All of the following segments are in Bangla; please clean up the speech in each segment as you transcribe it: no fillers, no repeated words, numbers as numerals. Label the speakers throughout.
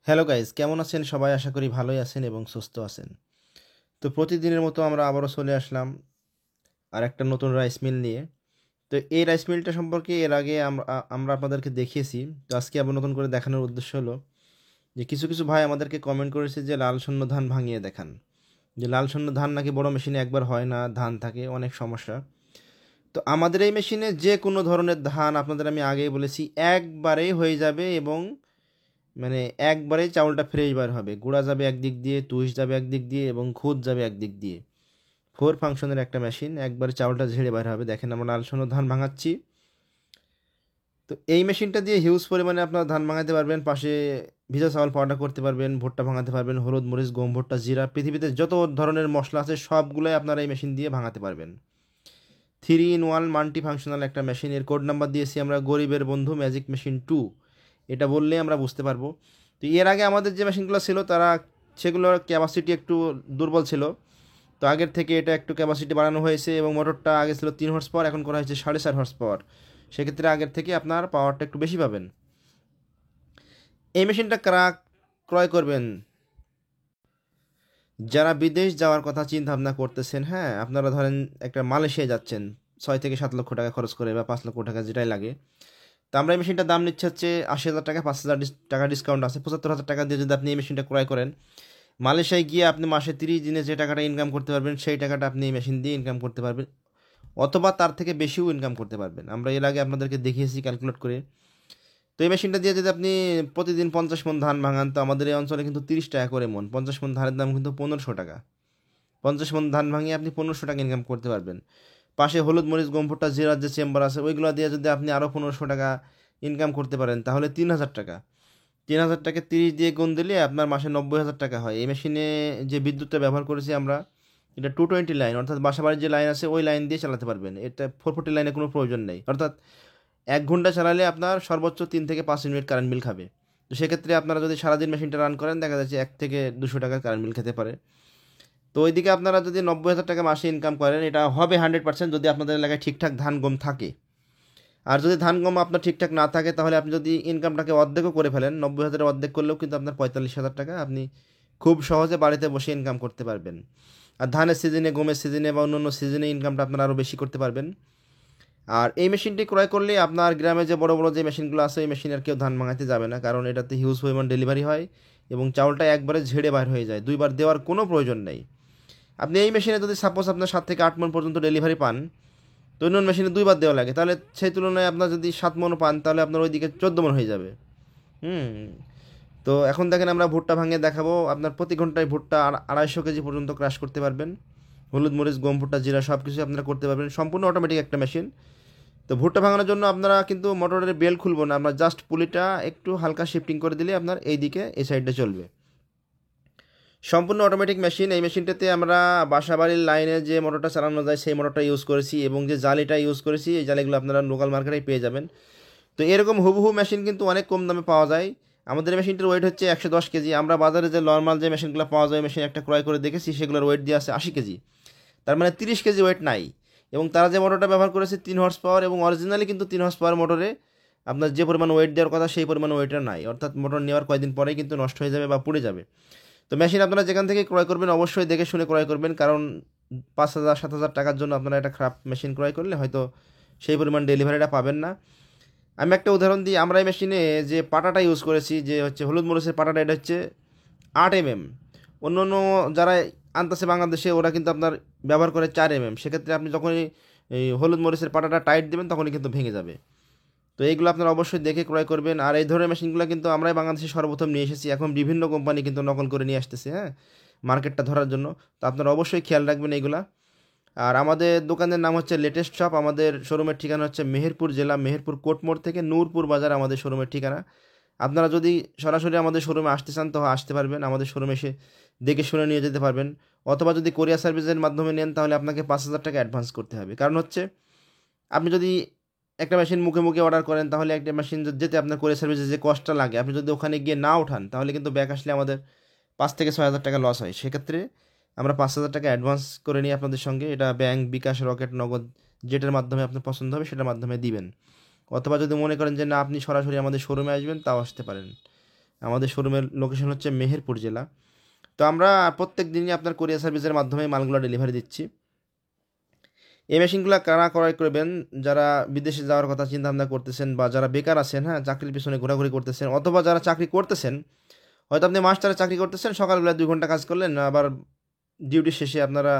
Speaker 1: হ্যালো গাইস, কেমন আছেন সবাই? আশা করি ভালোই আছেন এবং সুস্থ আছেন। তো প্রতিদিনের মতো আমরা আবারও চলে আসলাম আর একটা নতুন রাইস মিল নিয়ে। তো এই রাইস মিলটা সম্পর্কে এর আগে আমরা আপনাদেরকে দেখিয়েছি। তো আজকে আবার নতুন করে দেখানোর উদ্দেশ্য হলো যে কিছু কিছু ভাই আমাদেরকে কমেন্ট করেছে যে লাল শূন্য ধান ভাঙিয়ে দেখান। যে লাল শূন্য ধান নাকি বড় মেশিনে একবার হয় না, ধান থাকে অনেক সমস্যা। তো আমাদের এই মেশিনে যে কোনো ধরনের ধান আপনাদের আমি আগেই বলেছি একবারেই হয়ে যাবে এবং মানে একবারেই চাউলটা ফ্রেশ বার হবে, গুঁড়া যাবে একদিক দিয়ে, তুষ যাবে একদিক দিয়ে এবং খুদ যাবে একদিক দিয়ে। ফোর ফাংশনের একটা মেশিন, একবারে চাউলটা ঝেড়ে বার হবে। দেখেন আমরা লাল সোনো ধান ভাঙাচ্ছি। তো এই মেশিনটা দিয়ে হিউজ পরিমাণে আপনার ধান ভাঙাতে পারবেন, পাশে ভিজা চাউল পাউডার করতে পারবেন, ভুট্টা ভাঙাতে পারবেন, হলুদ মরিচ গম ভুট্টা জিরা, পৃথিবীতে যত ধরনের মশলা আছে সবগুলোই আপনারা এই মেশিন দিয়ে ভাঙাতে পারবেন। 3 in 1 মাল্টি ফাংশনাল একটা মেশিন। এর কোড নাম্বার দিয়েছি আমরা গরিবের বন্ধু ম্যাজিক মেশিন 2। এটা বললে আমরা বুঝতে পারবো। তো এর আগে আমাদের যে মেশিনগুলো ছিল সেগুলোর ক্যাপাসিটি একটু দুর্বল ছিল। তো আগের থেকে এটা একটু ক্যাপাসিটি বাড়ানো হয়েছে এবং মোটরটা আগে ছিল 3 হর্স পাওয়ার, এখন করা হয়েছে 4.5 হর্স পাওয়ার। সেক্ষেত্রে আগের থেকে আপনার পাওয়ারটা একটু বেশি পাবেন। এই মেশিনটা কারা ক্রয় করবেন? যারা বিদেশ যাওয়ার কথা চিন্তা ভাবনা করতেছেন, হ্যাঁ, আপনারা ধরেন একটা মালয়েশিয়ায় যাচ্ছেন 6 থেকে 7 লক্ষ টাকা খরচ করে বা 5 লক্ষ টাকা যেটাই লাগে। তো আমরা এই মেশিনটার দাম নিচ্ছে হচ্ছে 80,000 টাকা, 5,000 টাকা ডিসকাউন্ট আছে। 75,000 টাকা দিয়ে যদি আপনি এই মেশিনটা ক্রয় করেন, মালয়েশিয়ায় গিয়ে আপনি মাসে 30 দিনে যে টাকাটা ইনকাম করতে পারবেন সেই টাকাটা আপনি এই মেশিন দিয়ে ইনকাম করতে পারবেন, অথবা তার থেকে বেশিও ইনকাম করতে পারবেন। আমরা এর আগে আপনাদেরকে দেখিয়েছি ক্যালকুলেট করে। তো এই মেশিনটা দিয়ে যদি আপনি প্রতিদিন 50 মণ ধান ভাঙান, তো আমাদের এই অঞ্চলে কিন্তু 30 টাকা করে মন। 50 মণ ধানের দাম কিন্তু 1500 টাকা। 50 মণ ধান ভাঙিয়ে আপনি 1500 টাকা ইনকাম করতে পারবেন। পাশে হলুদ মরিচ গমভুট্টা জিরার যে চেম্বার আছে ওইগুলো দিয়ে যদি আপনি আরও 1500 টাকা ইনকাম করতে পারেন, তাহলে 3,000 টাকা। 3,000 টাকা 30 দিয়ে গুণ দিলে আপনার মাসে 90,000 টাকা হয়। এই মেশিনে যে বিদ্যুৎটা ব্যবহার করেছি আমরা, এটা 220 লাইন, অর্থাৎ বাসাবাড়ির যে লাইন আছে ওই লাইন দিয়ে চালাতে পারবেন। এটা 440 লাইনে কোনো প্রয়োজন নেই। অর্থাৎ 1 ঘন্টা চালালে আপনার সর্বোচ্চ 3 থেকে 5 মিনিট কারেন্ট বিল খাবে। তো সেক্ষেত্রে আপনারা যদি সারাদিন মেশিনটা রান করেন, দেখা যাচ্ছে 1 থেকে 200 টাকা কারেন্ট বিল খেতে পারে। তো ওইদিকে আপনারা যদি 90,000 টাকা মাসে ইনকাম করেন, এটা হবে 100% যদি আপনাদের এলাকায় ঠিকঠাক ধান গম থাকে। আর যদি ধান গম আপনার ঠিকঠাক না থাকে, তাহলে আপনি যদি ইনকামটাকে অর্ধেকও করে ফেলেন, 90,000-এর অর্ধেক করলেও কিন্তু আপনার 45,000 টাকা আপনি খুব সহজে বাড়িতে বসে ইনকাম করতে পারবেন। আর ধানের সিজনে, গমের সিজনে বা অন্য সিজনে ইনকামটা আপনারা আরও বেশি করতে পারবেন। আর এই মেশিনটি ক্রয় করলে আপনার গ্রামে যে বড় বড় যে মেশিনগুলো আছে ওই মেশিনের কেউ ধান ভাঙাতে যাবে না, কারণ এটাতে হিউজ পরিমাণ ডেলিভারি হয় এবং চাউলটা একবারে ঝেড়ে বার হয়ে যায়, দুইবার দেওয়ার কোনো প্রয়োজন নেই। আপনি এই মেশিনে যদি সাপোজ আপনার 7 থেকে 8 মণ পর্যন্ত ডেলিভারি পান, তো অন্য মেশিনে দুইবার দেওয়া লাগে, তাহলে সেই তুলনায় আপনার যদি 7 মণ পান তাহলে আপনার ওইদিকে 14 মণ হয়ে যাবে। হুম। তো এখন দেখেন আমরা ভুট্টা ভাঙিয়ে দেখাবো। আপনার প্রতি ঘন্টায় ভুট্টা 250 কেজি পর্যন্ত ক্রাশ করতে পারবেন। হলুদ মরিচ গম ভুট্টা জিরা সব কিছু আপনারা করতে পারবেন। সম্পূর্ণ অটোমেটিক একটা মেশিন। তো ভুট্টা ভাঙানোর জন্য আপনারা কিন্তু মোটরের বেল খুলবো না, আমরা জাস্ট পুলিটা একটু হালকা শিফটিং করে দিলে আপনার এই দিকে এই সাইডে চলবে। সম্পূর্ণ অটোমেটিক মেশিন। এই মেশিনটাতে আমরা বাসাবাড়ির লাইনে যে মোটরটা চালানো যায় সেই মোটরটা ইউজ করেছি এবং যে জালিটা ইউজ করেছি এই জালিগুলো আপনারা লোকাল মার্কেটেই পেয়ে যাবেন। তো এরকম হুবহু মেশিন কিন্তু অনেক কম দামে পাওয়া যায়। আমাদের মেশিনটার ওয়েট হচ্ছে 110 কেজি। আমরা বাজারে যে নর্মাল যে মেশিনগুলো পাওয়া যায় মেশিন একটা ক্রয় করে দেখেছি, সেগুলোর ওয়েট দিয়ে আছে 80 কেজি। তার মানে 30 কেজি ওয়েট নাই। এবং তারা যে মোটরটা ব্যবহার করেছে 3 হর্স পাওয়ার, এবং অরিজিনালি কিন্তু 3 হর্স পাওয়ার মোটরে আপনার যে পরিমাণ ওয়েট দেওয়ার কথা সেই পরিমাণ ওয়েটটা নাই, অর্থাৎ মোটর নেওয়ার কয়েকদিন পরেই কিন্তু নষ্ট হয়ে যাবে বা পুড়ে যাবে। তো মেশিন আপনারা যেখান থেকে ক্রয় করবেন অবশ্যই দেখে শুনে ক্রয় করবেন, কারণ 5,000-7,000 টাকার জন্য আপনারা একটা খারাপ মেশিন ক্রয় করলে হয়তো সেই পরিমাণ ডেলিভারিটা পাবেন না। আমি একটা উদাহরণ দিই। আমরা এই মেশিনে যে পাটাটা ইউজ করেছি, যে হচ্ছে হলুদ মরিচের পাটাটা, এটা হচ্ছে 8 mm। অন্য অন্য যারা আনতেছে বাংলাদেশে ওরা কিন্তু আপনার ব্যবহার করে 4 mm। সেক্ষেত্রে আপনি যখনই এই হলুদ মরিচের পাটাটা টাইট দেবেন তখনই কিন্তু ভেঙে যাবে। তো এইগুলো আপনারা অবশ্যই দেখে ক্রয় করবেন। আর এই ধরনের মেশিনগুলো কিন্তু আমরাই বাংলাদেশে সর্বপ্রথম নিয়ে এসেছি, এখন বিভিন্ন কোম্পানি কিন্তু নকল করে নিয়ে আসতেছে, হ্যাঁ, মার্কেটটা ধরার জন্য। তো আপনারা অবশ্যই খেয়াল রাখবেন এইগুলা। আর আমাদের দোকানের নাম হচ্ছে লেটেস্ট শপ। আমাদের শোরুমের ঠিকানা হচ্ছে মেহেরপুর জেলা, মেহেরপুর কোটমোড় থেকে নূরপুর বাজার আমাদের শোরুমের ঠিকানা। আপনারা যদি সরাসরি আমাদের শোরুমে আসতে চান তো আসতে পারবেন, আমাদের শোরুমে এসে দেখে শুনে নিয়ে যেতে পারবেন। অথবা যদি কোরিয়ার সার্ভিসের মাধ্যমে নেন তাহলে আপনাকে 5,000 টাকা অ্যাডভান্স করতে হবে। কারণ হচ্ছে আপনি যদি একটা মেশিন মুখে মুখে অর্ডার করেন, তাহলে একটা মেশিন যেতে আপনার কোরিয়ার সার্ভিসে যে কস্টটা লাগে, আপনি যদি ওখানে গিয়ে না ওঠান তাহলে কিন্তু ব্যাক আসলে আমাদের 5 থেকে 6 হাজার টাকা লস হয়। সেক্ষেত্রে আমরা 5,000 টাকা অ্যাডভান্স করে নিই আপনাদের সঙ্গে। এটা ব্যাংক, বিকাশ, রকেট, নগদ যেটার মাধ্যমে আপনার পছন্দ হবে সেটার মাধ্যমে দিবেন। অথবা যদি মনে করেন যে না আপনি সরাসরি আমাদের শোরুমে আসবেন, তাও আসতে পারেন। আমাদের শোরুমের লোকেশন হচ্ছে মেহেরপুর জেলা। তো আমরা প্রত্যেক দিনই আপনার কোরিয়ার সার্ভিসের মাধ্যমে মালগুলো ডেলিভারি দিচ্ছি। এই মেশিনগুলো কারা ক্রয় করবেন? যারা বিদেশে যাওয়ার কথা চিন্তা ভাবনা করতেছেন বা যারা বেকার আছেন, হ্যাঁ, চাকরির পিছনে ঘোরাঘুরি করতেছেন, অথবা যারা চাকরি করতেছেন, হয়তো আপনি মাস্টারে চাকরি করতেছেন, সকালবেলা 2 ঘন্টা কাজ করলেন, আবার ডিউটি শেষে আপনারা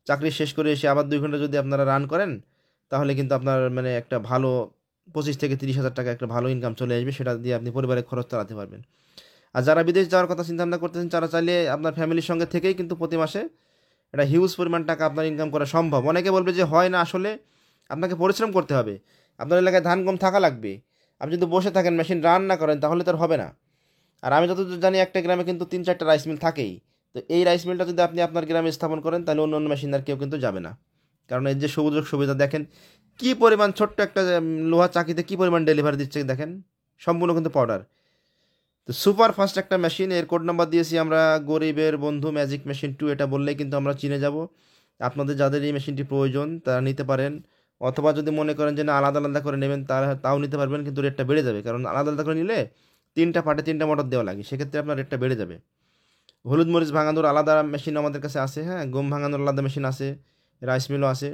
Speaker 1: চাকরি শেষ করে এসে আবার 2 ঘন্টা যদি আপনারা রান করেন, তাহলে কিন্তু আপনার মানে একটা ভালো 25 থেকে 30 হাজার টাকা একটা ভালো ইনকাম চলে আসবে, সেটা দিয়ে আপনি পরিবারের খরচ চালাতে পারবেন। আর যারা বিদেশ যাওয়ার কথা চিন্তা ভাবনা করতেছেন, তারা চাইলে আপনার ফ্যামিলির সঙ্গে থেকেই কিন্তু প্রতি মাসে একটা হিউজ পরিমাণ টাকা আপনার ইনকাম করা সম্ভব। অনেকে বলবে যে হয় না, আসলে আপনাকে পরিশ্রম করতে হবে, আপনার এলাকায় ধান গম থাকা লাগবে। আপনি যদি বসে থাকেন, মেশিন রান না করেন, তাহলে তো আর হবে না। আর আমি যতদূর জানি একটা গ্রামে কিন্তু 3-4টা রাইস মিল থাকেই। তো এই রাইস মিলটা যদি আপনি আপনার গ্রামে স্থাপন করেন, তাহলে অন্য অন্য মেশিন আর কেউ কিন্তু যাবে না। কারণ এর যে সুযোগ সুবিধা দেখেন, কি পরিমাণ ছোট্ট একটা লোহা চাকিতে কি পরিমাণ ডেলিভারি দিচ্ছে দেখেন, সম্পূর্ণ কিন্তু পাউডার। তো সুপার ফাস্ট একটা মেশিন, এর কোড নাম্বার দিয়েছি আমরা গরিবের বন্ধু ম্যাজিক মেশিন 2, এটা বললেই কিন্তু আমরা চিনে যাব। আপনাদের যাদের এই মেশিনটি প্রয়োজন তারা নিতে পারেন, অথবা যদি মনে করেন যে না আলাদা আলাদা করে নেবেন, তাও নিতে পারবেন, কিন্তু রেটটা বেড়ে যাবে। কারণ আলাদা আলাদা করে নিলে 3টা পার্টে 3টা মোটর দেওয়া লাগে, সেক্ষেত্রে আপনার রেটটা বেড়ে যাবে। হলুদ মরিচ ভাঙানোর আলাদা মেশিন আমাদের কাছে আছে, হ্যাঁ, গম ভাঙানোর আলাদা মেশিন আছে, রাইস মিলও আছে।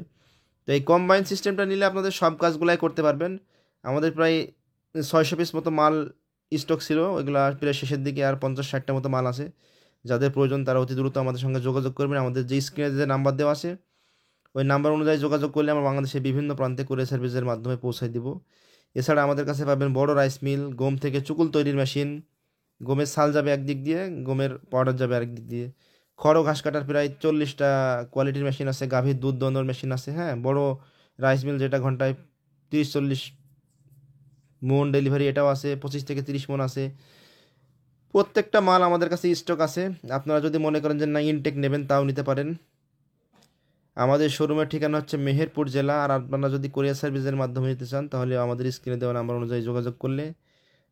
Speaker 1: তো এই কম্বাইন সিস্টেমটা নিলে আপনাদের সব কাজগুলাই করতে পারবেন। আমাদের প্রায় 600 পিস মতো মাল স্টক ছিল, ওইগুলো প্রায় শেষের দিকে আর 50-60টা মতো মাল আছে। যাদের প্রয়োজন তারা অতি দ্রুত আমাদের সঙ্গে যোগাযোগ করবেন। আমাদের যে স্ক্রিনে যে নাম্বার দেওয়া আছে, ওই নাম্বার অনুযায়ী যোগাযোগ করলে আমরা বাংলাদেশের বিভিন্ন প্রান্তে কুরিয়ার সার্ভিসের মাধ্যমে পৌঁছায় দিব। এছাড়া আমাদের কাছে পাবেন বড় রাইস মিল, গম থেকে চুকুল তৈরির মেশিন, গমের ছাল যাবে একদিক দিয়ে, গমের পাউডার যাবে আরেক দিক দিয়ে, খড় ও ঘাস কাটার প্রায় 40টা কোয়ালিটির মেশিন আছে, গাভীর দুধ দোহনের মেশিন আছে, হ্যাঁ, বড় রাইস মিল যেটা ঘন্টায় 30-40 মন ডেলিভারি, এটাও আছে, 25 থেকে 30 মন আছে। প্রত্যেকটা মাল আমাদের কাছে স্টক আছে। আপনারা যদি মনে করেন যে না ইনটেক নেবেন, তাও নিতে পারেন। আমাদের শোরুমের ঠিকানা হচ্ছে মেহেরপুর জেলা। আর আপনারা যদি কোরিয়ার সার্ভিসের মাধ্যমে নিতে চান, তাহলে আমাদের স্ক্রিনে দেওয়া নাম্বার অনুযায়ী যোগাযোগ করলে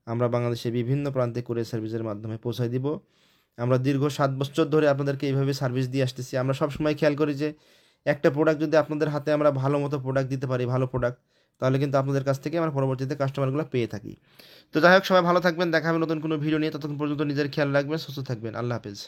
Speaker 1: আমরা বাংলাদেশের বিভিন্ন প্রান্তে কুরিয়ার সার্ভিসের মাধ্যমে পৌঁছায় দিব। আমরা দীর্ঘ 7 বছর ধরে আপনাদেরকে এইভাবে সার্ভিস দিয়ে আসতেছি। আমরা সবসময় খেয়াল করি যে একটা প্রোডাক্ট যদি আপনাদের হাতে আমরা ভালো মতো প্রোডাক্ট দিতে পারি, ভালো প্রোডাক্ট, তাহলে কিন্তু আপনাদের কাছ থেকে আমরা পরবর্তীতে কাস্টমারগুলো পেয়ে থাকি। তো যাই হোক, সবাই ভালো থাকবেন, দেখা হবে নতুন কোনো ভিডিও নিয়ে। ততক্ষণ পর্যন্ত নিজের খেয়াল রাখবেন, সুস্থ থাকবেন। আল্লাহ হাফেজ।